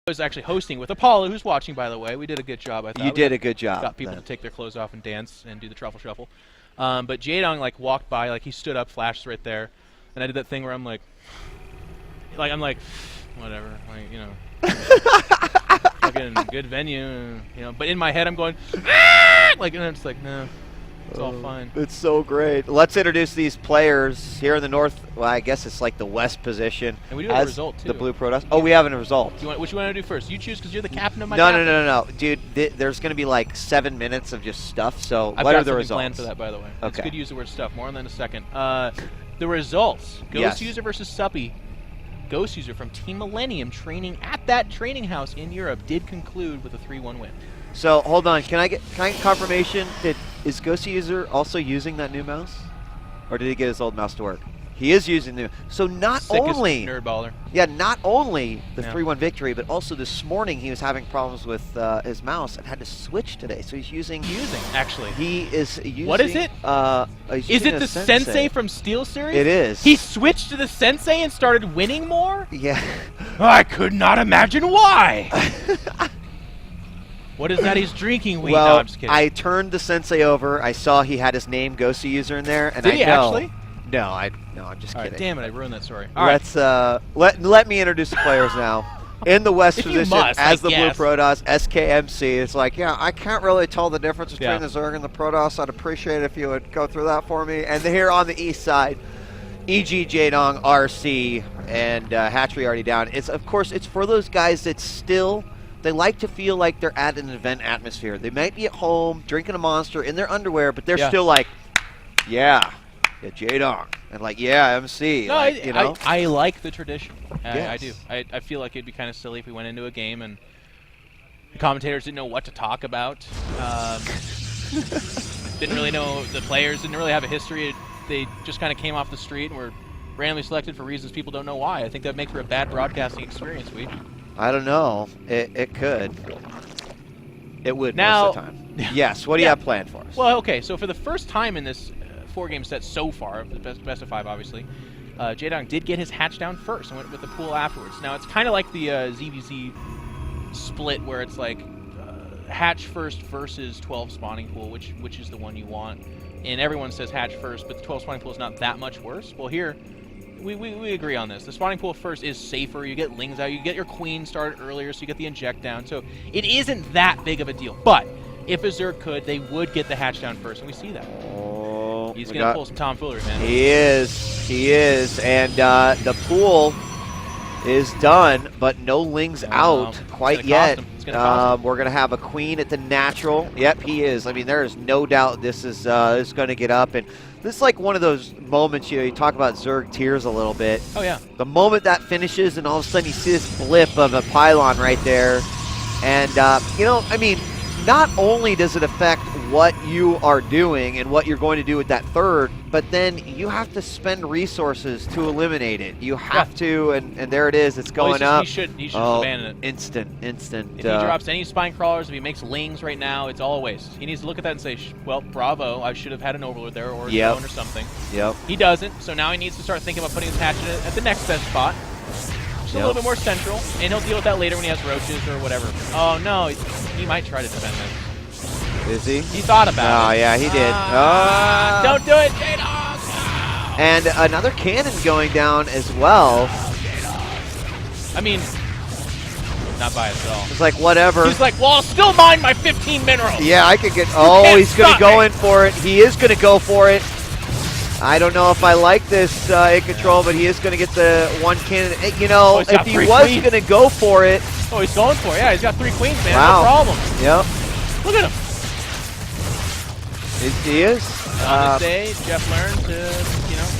was actually hosting with Apollo, who's watching, by the way. We did a good job, I thought. You did a good job. Got people to take their clothes off and dance and do the truffle shuffle. But Jaedong like walked by, like he stood up, flashed right there, and I did that thing where I'm like whatever, like, you know, fucking good venue, you know. But in my head, I'm going, like, and it's like, no, it's all fine. It's so great. Let's introduce these players here in the north. Well, I guess it's like the west position. And we do have a result too. The Blue Protoss. Oh, we have a result. Which you want to do first? You choose because you're the captain of my. No, dude. There's going to be like 7 minutes of just stuff. So I've what got are the results? planned for that, by the way. Okay. It's good to use the word stuff. More on that in a second. The results: Ghost User versus Suppy. Ghost User from Team Millennium, training at that training house in Europe, did conclude with a 3-1 win. So hold on, can I get confirmation that is Ghost User also using that new mouse, or did he get his old mouse to work? He is using the new. So not only nerd baller. Yeah, not only the 3-1 victory, but also this morning he was having problems with his mouse and had to switch today. So he's using actually. He is using. What is it? Is it the Sensei from Steel Series? It is. He switched to the Sensei and started winning more? Yeah. I could not imagine why. What is that he's drinking? Well, no, I'm just kidding. I turned the Sensei over. I saw he had his name Ghost User in there, and Did he actually? No, I'm just kidding. Right, damn it, I ruined that story. Let's let me introduce the players now. In the West position, as the Blue Protoss, SKMC. It's like, yeah, I can't really tell the difference between the Zerg and the Protoss. I'd appreciate it if you would go through that for me. And here on the East side, EG Jaedong, RC, and Hatchery already down. Of course, it's for those guys that still, they like to feel like they're at an event atmosphere. They might be at home, drinking a Monster in their underwear, but they're still like, yeah, Jaedong. And like, yeah, MC. No, like, you know? I like the tradition. Yes. I do. I feel like it'd be kind of silly if we went into a game and the commentators didn't know what to talk about. Didn't really know the players, didn't really have a history. They just kind of came off the street and were randomly selected for reasons people don't know why. I think that would make for a bad broadcasting experience, I don't know. It could. It would now, most of the time. Yes, what do you have planned for us? Well, okay, so for the first time in this 4-game set so far, the best of 5, obviously, Jaedong did get his hatch down first and went with the pool afterwards. Now, it's kind of like the ZVZ split where it's like hatch first versus 12 spawning pool, which is the one you want. And everyone says hatch first, but the 12 spawning pool is not that much worse. Well, here, we agree on this. The spawning pool first is safer. You get lings out. You get your queen started earlier, so you get the inject down. So it isn't that big of a deal. But if a Zerg could, they would get the hatch down first, and we see that. Oh, he's going to pull some tomfoolery, man. He is. And the pool is done, but no lings out quite yet. We're going to have a queen at the natural. Yep, he is. I mean, there is no doubt this is going to get up. And this is like one of those moments, you talk about Zerg tears a little bit. Oh, yeah. The moment that finishes and all of a sudden you see this blip of a pylon right there. And, I mean, not only does it affect what you are doing and what you're going to do with that third, but then you have to spend resources to eliminate it. You have to, and there it is. It's going up. He should just abandon it. Instant. If he drops any spine crawlers, if he makes lings right now, it's all a waste. He needs to look at that and say, well, bravo, I should have had an overlord there or a drone or something. Yep. He doesn't, so now he needs to start thinking about putting his hatchet at the next best spot. Just a little bit more central, and he'll deal with that later when he has roaches or whatever. Oh, no, he might try to defend this. Is he? He thought about it. Oh, yeah, he did. Don't do it, Jaedong! No. And another cannon going down as well. I mean, not biased at all. It's like, whatever. He's like, well, I'll still mine my 15 minerals. Yeah, I could get... Oh, he's going to go in for it. He is going to go for it. I don't know if I like this in control, but he is going to get the one cannon. You know, if he was going to go for it... Oh, he's going for it. Yeah, he's got 3 queens, man. Wow. No problem. Yep. Look at him. He is. On this day, Jeff learned to,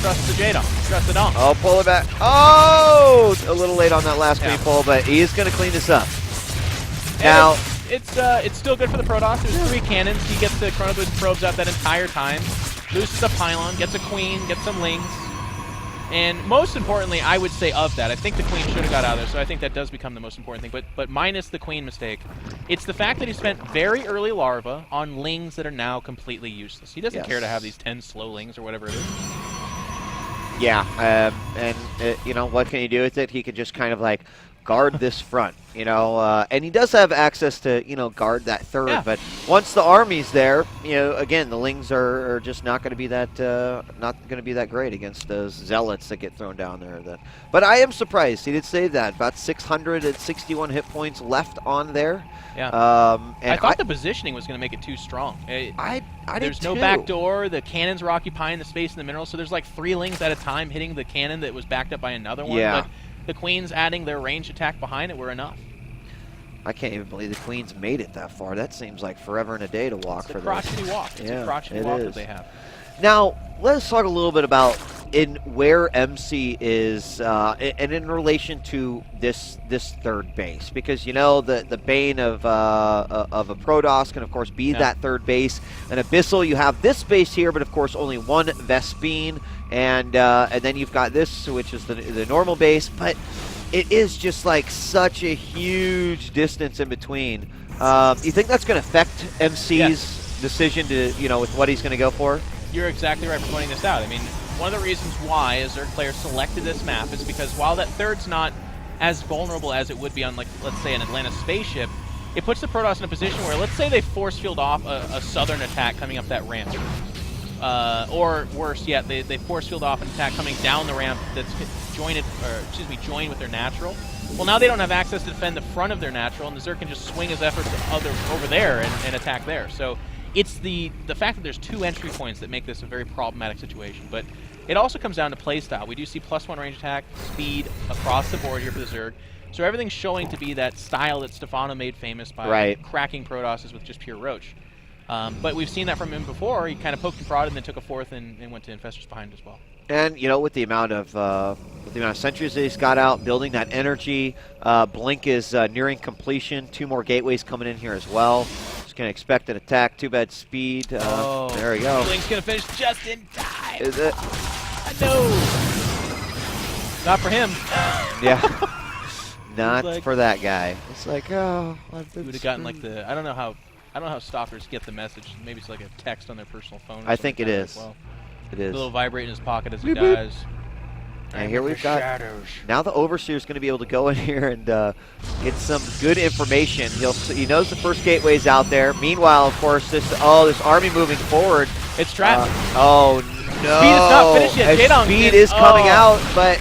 trust the Jaedong. Trust the Dom. Oh, pull it back. Oh! A little late on that last queen pull, but he is going to clean this up. Now... It's still good for the Protoss. There's 3 cannons. He gets the Chrono Boost probes out that entire time. Loses a pylon, gets a queen, gets some lings. And most importantly, I would say of that, I think the queen should have got out of there, so I think that does become the most important thing. But minus the queen mistake, it's the fact that he spent very early larva on lings that are now completely useless. He doesn't care to have these 10 slow lings or whatever it is. Yeah, and what can you do with it? He could just kind of like guard this front, you know, and he does have access to, you know, guard that third. Yeah. But once the army's there, you know, again, the Lings are just not going to be that great against those zealots that get thrown down there. But I am surprised he did save that. About 661 hit points left on there. Yeah. And I thought the positioning was going to make it too strong. There's no back door. The cannons were occupying the space in the mineral, so there's like 3 Lings at a time hitting the cannon that was backed up by another one. Yeah. But the Queens adding their ranged attack behind it were enough. I can't even believe the Queens made it that far. That seems like forever and a day to walk for them. It's a crotchety walk. It's a crotchety walk that they have. Now, let's talk a little bit about where MC is and in relation to this third base, because you know the bane of a Protoss can of course be that third base. An Abyssal, you have this base here, but of course only one Vespene, and then you've got this, which is the normal base, but it is just like such a huge distance in between. You think that's going to affect MC's decision to, you know, with what he's going to go for? You're exactly right for pointing this out. I mean, one of the reasons why Zerg players selected this map is because while that third's not as vulnerable as it would be on, like, let's say an Atlantis spaceship, it puts the Protoss in a position where, let's say they force field off a southern attack coming up that ramp. Or worse yet, they force field off an attack coming down the ramp that's joined with their natural. Well, now they don't have access to defend the front of their natural, and the Zerg can just swing his efforts over there and attack there. So it's the fact that there's 2 entry points that make this a very problematic situation. But it also comes down to playstyle. We do see +1 range attack, speed across the board here for the Zerg. So everything's showing to be that style that Stefano made famous by cracking Protosses with just pure Roach. But we've seen that from him before. He kind of poked and prodded and then took a 4th and went to Infestors behind as well. And, you know, with the amount of sentries that he's got out, building that energy, Blink is nearing completion. 2 more gateways coming in here as well. Just going to expect an attack. Too bad speed. There we go. Blink's going to finish just in time. Is it? No. Not for him. Yeah. Not for that guy. It's like, oh. He would have gotten like I don't know how stalkers get the message. Maybe it's like a text on their personal phone. I think it is. Well. It is. A little vibrate in his pocket as he dies. And here we've got shadows. Now the Overseer's going to be able to go in here and get some good information. He knows the first gateway's out there. Meanwhile, of course, this army moving forward. It's trapped. Oh no! Speed is not finished yet. Jaedong speed is coming out, but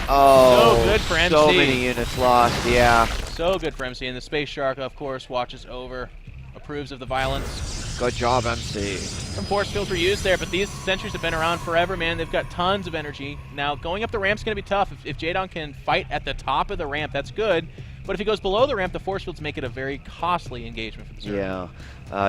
so good for MC. So many units lost. Yeah. So good for MC, and the Space Shark, of course, watches over, approves of the violence. Good job, MC. Some force fields were used there, but these sentries have been around forever, man. They've got tons of energy. Now, going up the ramp's going to be tough. If Jaedong can fight at the top of the ramp, that's good. But if he goes below the ramp, the force fields make it a very costly engagement for the Zerg. Yeah.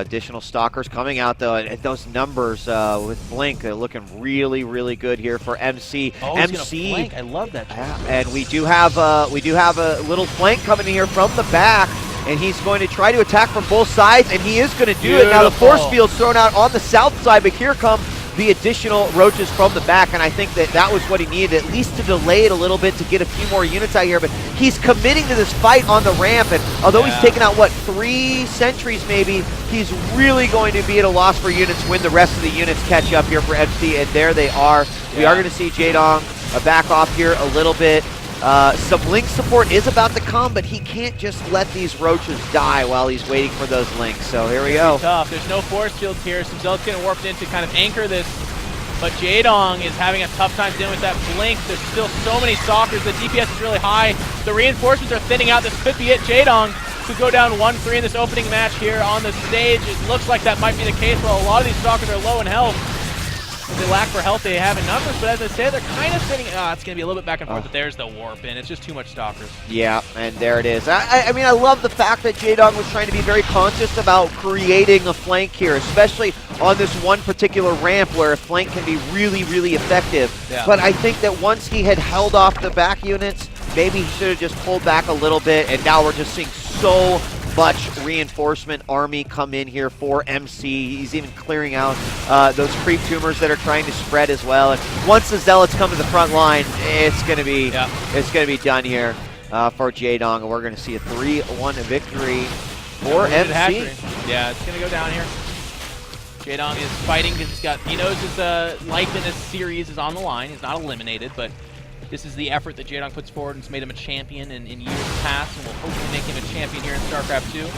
Additional stalkers coming out, though, and those numbers with Blink are looking really, really good here for MC. Oh, MC. He's gonna flank. I love that. And we do have a little flank coming in here from the back. And he's going to try to attack from both sides, and he is going to do it. Now the force field's thrown out on the south side, but here come the additional Roaches from the back, and I think that was what he needed, at least to delay it a little bit to get a few more units out here. But he's committing to this fight on the ramp, and although he's taken out, 3 sentries maybe, he's really going to be at a loss for units when the rest of the units catch up here for MC, and there they are. We are going to see Jaedong back off here a little bit. Some Link support is about to come, but he can't just let these Roaches die while he's waiting for those Links. So here we go. Tough. There's no force fields here. Some Zealots getting warped in to kind of anchor this. But Jaedong is having a tough time dealing with that Blink. There's still so many Stalkers. The DPS is really high. The reinforcements are thinning out. This could be it. Jaedong could go down 1-3 in this opening match here on the stage. It looks like that might be the case. Well, a lot of these Stalkers are low in health. If they lack for health, they have in numbers, but as I say, they're kind of sitting. It's going to be a little bit back and forth, but there's the warp in. It's just too much Stalkers. Yeah, and there it is. I mean, I love the fact that Jaedong was trying to be very conscious about creating a flank here, especially on this one particular ramp where a flank can be really, really effective. Yeah. But I think that once he had held off the back units, maybe he should have just pulled back a little bit, and now we're just seeing so much reinforcement army come in here for MC. He's even clearing out those creep tumors that are trying to spread as well. And once the Zealots come to the front line, it's going to be done here for Jaedong, and we're going to see a 3-1 victory for MC. Yeah, it's going to go down here. Jaedong is fighting because he knows his life in this series is on the line. He's not eliminated, but This is the effort that Jaedong puts forward and it's made him a champion in years past, and will hopefully make him a champion here in StarCraft 2.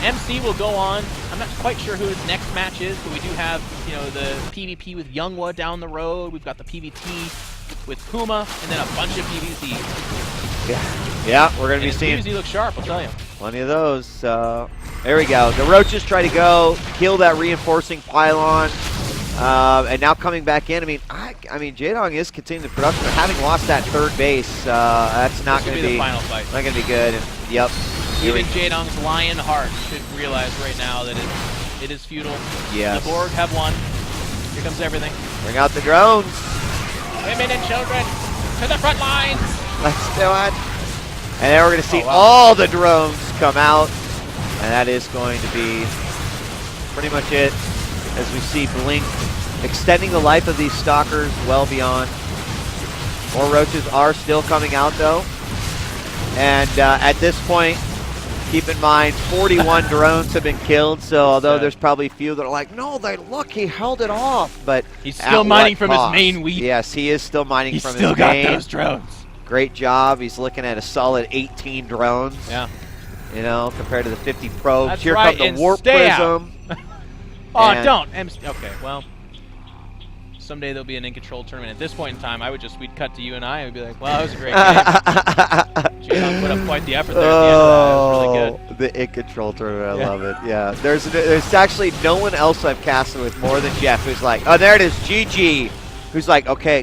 MC will go on. I'm not quite sure who his next match is, but we do have, you know, the PvP with Youngwa down the road. We've got the PvT with Puma, and then a bunch of PvZ. Yeah, we're going to be seeing... PvZ looks sharp, I'll tell you. Plenty of those. There we go. The Roaches try to go, kill that reinforcing pylon, and now coming back in. I mean, Jaedong is continuing the production, but having lost that third base, that's not going to be the final fight. Not going to be good. And, yep. Even Jaedong's lion heart should realize right now that it is futile. Yes. The Borg have won. Here comes everything. Bring out the drones. Women and children to the front lines. Let's do it. And then we're going to see all the drones come out. And that is going to be pretty much it as we see Blink extending the life of these stalkers well beyond. More Roaches are still coming out though. And at this point, keep in mind, 41 drones have been killed, so although there's probably a few that are like, no, look, he held it off, but he's still mining from his main wheat. Yes, he is still mining from his main. He's still got those drones. Great job. He's looking at a solid 18 drones. Yeah. You know, compared to the 50 probes. That's Here right, come the Warp Prism. Oh, don't. Okay, well, someday there'll be an in-control tournament. At this point in time, we'd cut to you and I, and we'd be like, well, that was a great game. Jaedong put up quite the effort there at the end of that. It was really good. The in-control tournament, I love it. Yeah, there's actually no one else I've casted with more than Jeff who's like, oh, there it is, GG. Who's like, okay,